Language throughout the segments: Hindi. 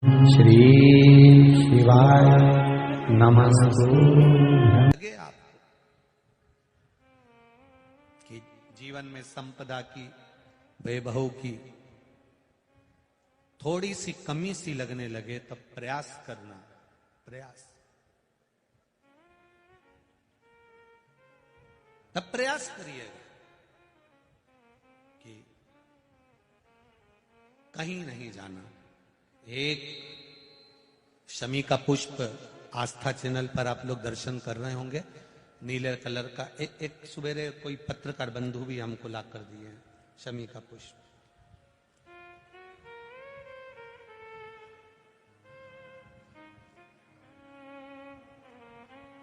श्री शिवाय नमस्तु। लगे आपको कि जीवन में संपदा की, वैभव की थोड़ी सी कमी सी लगने लगे, तब प्रयास करना, तब प्रयास करिएगा कि कहीं नहीं जाना। एक शमी का पुष्प आस्था चैनल पर आप लोग दर्शन कर रहे होंगे, नीले कलर का एक सुबेरे कोई पत्रकार बंधु भी हमको ला कर दिए हैं, शमी का पुष्प।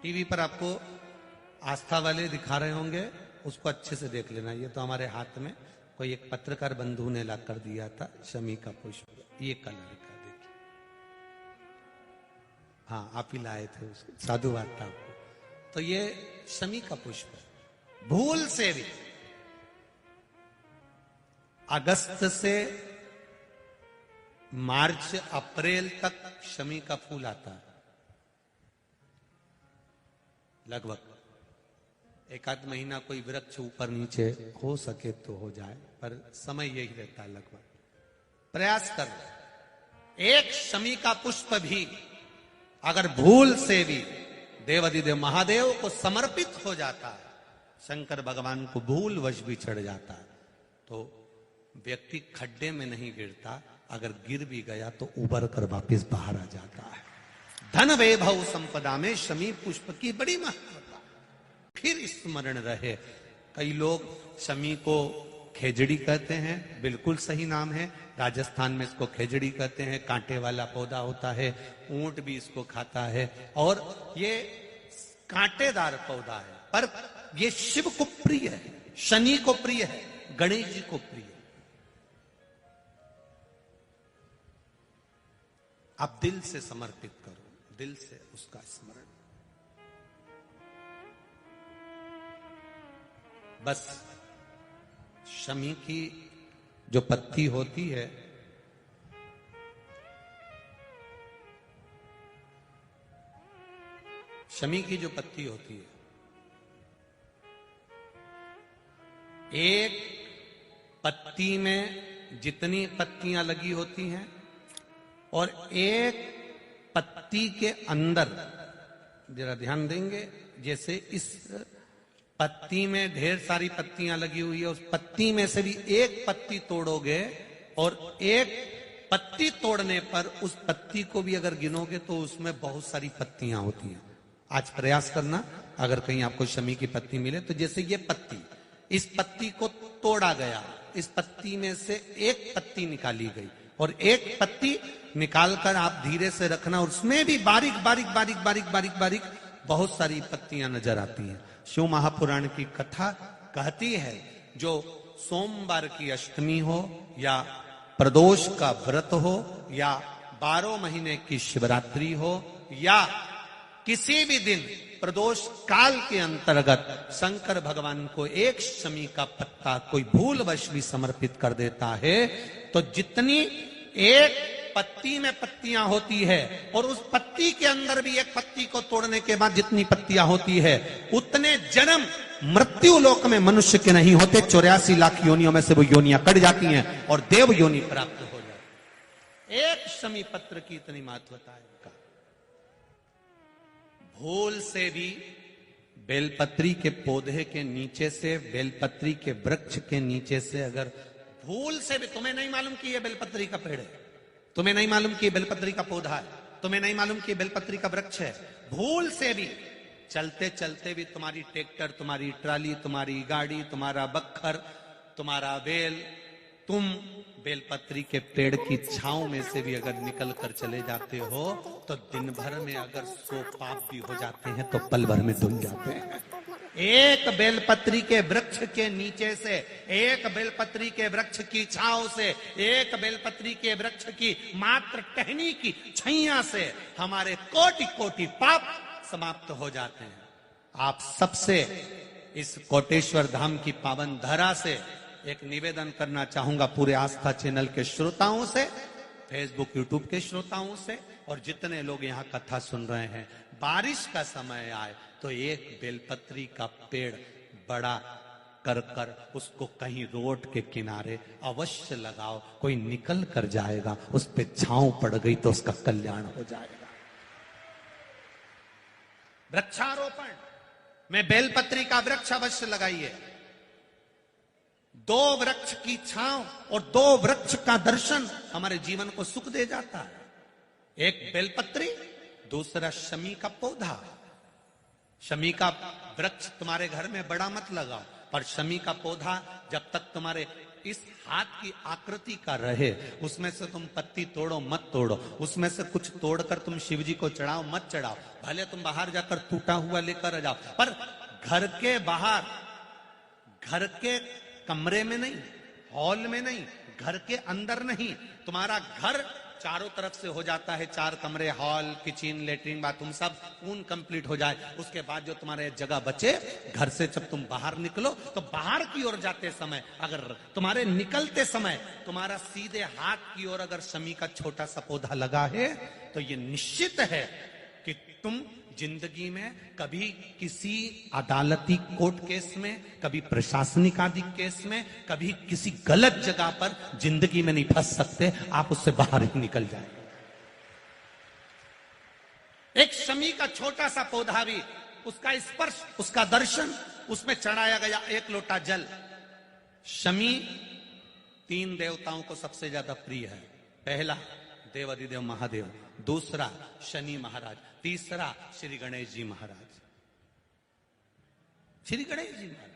टीवी पर आपको आस्था वाले दिखा रहे होंगे, उसको अच्छे से देख लेना। ये तो हमारे हाथ में कोई एक पत्रकार बंधु ने ला कर दिया था, शमी का पुष्प, ये कलर का। देखिए, हाँ आप ही लाए थे उसको, साधुवाद था आपको। तो ये शमी का पुष्प है। भूल से भी अगस्त से मार्च अप्रैल तक शमी का फूल आता है, लगभग एक आध महीना कोई वृक्ष ऊपर नीचे हो सके तो हो जाए, पर समय यही रहता है लगभग। प्रयास कर, एक शमी का पुष्प भी अगर भूल से भी देवाधिदेव महादेव को समर्पित हो जाता है, शंकर भगवान को भूल वश भी चढ़ जाता है, तो व्यक्ति खड्डे में नहीं गिरता, अगर गिर भी गया तो उबर कर वापस बाहर आ जाता है। धन वैभव संपदा में शमी पुष्प की बड़ी महत्वता। फिर स्मरण रहे, कई लोग शमी को खेजड़ी कहते हैं, बिल्कुल सही नाम है, राजस्थान में इसको खेजड़ी कहते हैं। कांटे वाला पौधा होता है, ऊंट भी इसको खाता है, और ये कांटेदार पौधा है, पर ये शिव को प्रिय है, शनि को प्रिय है, गणेश जी को प्रिय है। आप दिल से समर्पित करो, दिल से उसका स्मरण। बस शमी की जो पत्ती होती है, शमी की जो पत्ती होती है, एक पत्ती में जितनी पत्तियां लगी होती हैं और एक पत्ती के अंदर, जरा ध्यान देंगे, जैसे इस पत्ती में ढेर सारी पत्तियां लगी हुई है, उस पत्ती में से भी एक पत्ती तोड़ोगे और एक पत्ती तोड़ने पर उस पत्ती को भी अगर गिनोगे तो उसमें बहुत सारी पत्तियां होती हैं। आज प्रयास करना, अगर कहीं आपको शमी की पत्ती मिले तो जैसे ये पत्ती, इस पत्ती को तोड़ा गया, इस पत्ती में से एक पत्ती निकाली गई और एक पत्ती निकालकर आप धीरे से रखना, उसमें भी बारीक बारीक बारीक बारीक बारीक बारीक बहुत सारी पत्तियां नजर आती हैं। शिव महापुराण की कथा कहती है, जो सोमवार की अष्टमी हो या प्रदोष का व्रत हो या 12 महीने की शिवरात्रि हो या किसी भी दिन प्रदोष काल के अंतर्गत शंकर भगवान को एक शमी का पत्ता कोई भूलवश भी समर्पित कर देता है, तो जितनी एक पत्ती में पत्तियां होती है और उस पत्ती के अंदर भी एक पत्ती को तोड़ने के बाद जितनी पत्तियां होती है, उतने जन्म मृत्यु लोक में मनुष्य के नहीं होते। 84 लाख योनियों में से वो योनियां कट जाती हैं और देव योनि प्राप्त हो जाती है। एक शमी पत्र की इतनी महत्वता है इनका। भूल से भी बेलपत्री के पौधे के नीचे से, बेलपत्री के वृक्ष के नीचे से, अगर भूल से भी, तुम्हें नहीं मालूम कि यह बेलपत्री का पेड़ है, तुम्हें नहीं मालूम कि बेलपत्री का पौधा है, तुम्हें नहीं मालूम कि बेलपत्री का वृक्ष है, भूल से भी चलते चलते भी तुम्हारी ट्रैक्टर, तुम्हारी ट्राली, तुम्हारी गाड़ी, तुम्हारा बक्खर, तुम्हारा बेल, तुम बेलपत्री के पेड़ की छांव में से भी अगर निकल कर चले जाते हो तो दिन भर में अगर 100 पाप भी हो जाते हैं तो पल भर में धुल जाते हैं। एक बेलपत्री के वृक्ष के नीचे से, एक बेलपत्री के वृक्ष की छांव से, एक बेलपत्री के वृक्ष की मात्र टहनी की छैया से हमारे कोटि कोटि पाप समाप्त हो जाते हैं। आप सबसे इस कोटेश्वर धाम की पावन धरा से एक निवेदन करना चाहूंगा, पूरे आस्था चैनल के श्रोताओं से, फेसबुक यूट्यूब के श्रोताओं से और जितने लोग यहाँ कथा सुन रहे हैं, बारिश का समय आए तो एक बेलपत्री का पेड़ बड़ा कर कर उसको कहीं रोड के किनारे अवश्य लगाओ। कोई निकल कर जाएगा, उस पे छांव पड़ गई तो उसका कल्याण हो जाएगा। वृक्षारोपण में बेलपत्री का वृक्ष अवश्य लगाइए। 2 वृक्ष की छांव और 2 वृक्ष का दर्शन हमारे जीवन को सुख दे जाता है। एक बेलपत्री, दूसरा शमी का पौधा। शमी का वृक्ष तुम्हारे घर में बड़ा मत लगाओ, पर शमी का पौधा जब तक तुम्हारे इस हाथ की आकृति का रहे, उसमें से तुम पत्ती तोड़ो मत तोड़ो, उसमें से कुछ तोड़कर तुम शिव जी को चढ़ाओ मत चढ़ाओ, भले तुम बाहर जाकर टूटा हुआ लेकर आ जाओ, पर घर के बाहर, घर के कमरे में नहीं, हॉल में नहीं, घर के अंदर नहीं। तुम्हारा घर चारों तरफ से हो जाता है, 4 कमरे, हॉल, किचन, लेटरिन, बाथरूम सब पूर्ण कंप्लीट हो जाए, उसके बाद जो तुम्हारे जगह बचे, घर से जब तुम बाहर निकलो तो बाहर की ओर जाते समय, अगर तुम्हारे निकलते समय तुम्हारा सीधे हाथ की ओर अगर शमी का छोटा सा पौधा लगा है तो ये निश्चित है कि तुम जिंदगी में कभी किसी अदालती कोर्ट केस में, कभी प्रशासनिक आदि केस में, कभी किसी गलत जगह पर जिंदगी में नहीं फंस सकते, आप उससे बाहर ही निकल जाएंगे। एक शमी का छोटा सा पौधा भी, उसका स्पर्श, उसका दर्शन, उसमें चढ़ाया गया 1 लोटा जल। शमी 3 देवताओं को सबसे ज्यादा प्रिय है। पहला देवाधिदेव महादेव, दूसरा शनि महाराज, तीसरा श्री गणेश जी महाराज। श्री गणेश जी महाराज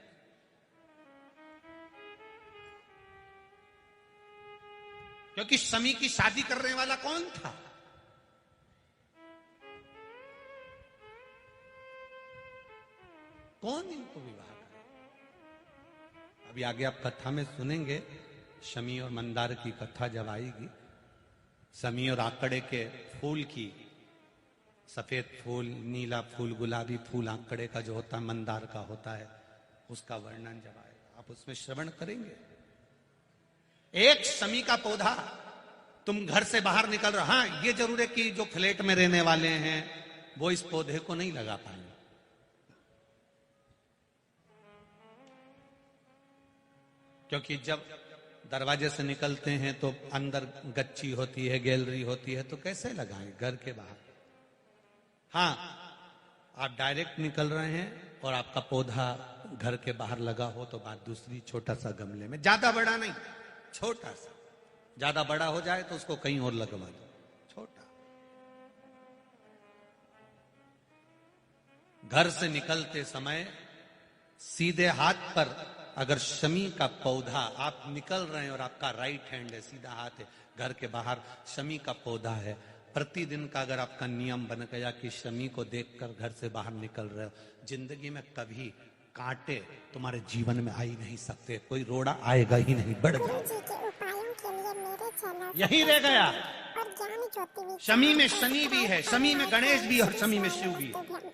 क्योंकि शमी की शादी करने वाला कौन था? कौन इनको विवाह करे? अभी आगे आप कथा में सुनेंगे, शमी और मंदार की कथा जब आएगी, शमी और आंकड़े के फूल की, सफेद फूल, नीला फूल, गुलाबी फूल आंकड़े का जो होता है, मंदार का होता है, उसका वर्णन जब आएगा आप उसमें श्रवण करेंगे। एक शमी का पौधा, तुम घर से बाहर निकल रहे, हाँ ये जरूर है कि जो फ्लैट में रहने वाले हैं वो इस पौधे को नहीं लगा पाएंगे, क्योंकि जब दरवाजे से निकलते हैं तो अंदर गच्ची होती है, गैलरी होती है, तो कैसे लगाएं घर के बाहर। हाँ, आप डायरेक्ट निकल रहे हैं और आपका पौधा घर के बाहर लगा हो तो बात दूसरी, छोटा सा गमले में, ज्यादा बड़ा नहीं, छोटा सा। ज्यादा बड़ा हो जाए तो उसको कहीं और लगवा दो, छोटा। घर से निकलते समय सीधे हाथ पर अगर शमी का पौधा, आप निकल रहे हैं और आपका राइट हैंड है, सीधा हाथ है, घर के बाहर शमी का पौधा है, प्रतिदिन का अगर आपका नियम बन गया कि शमी को देखकर घर से बाहर निकल रहे हो, जिंदगी में कभी कांटे तुम्हारे जीवन में आ ही नहीं सकते, कोई रोड़ा आएगा ही नहीं, बढ़ जाओ। यही रह गया। शमी में शनि भी है, शमी में गणेश भी और शमी में शिव भी है।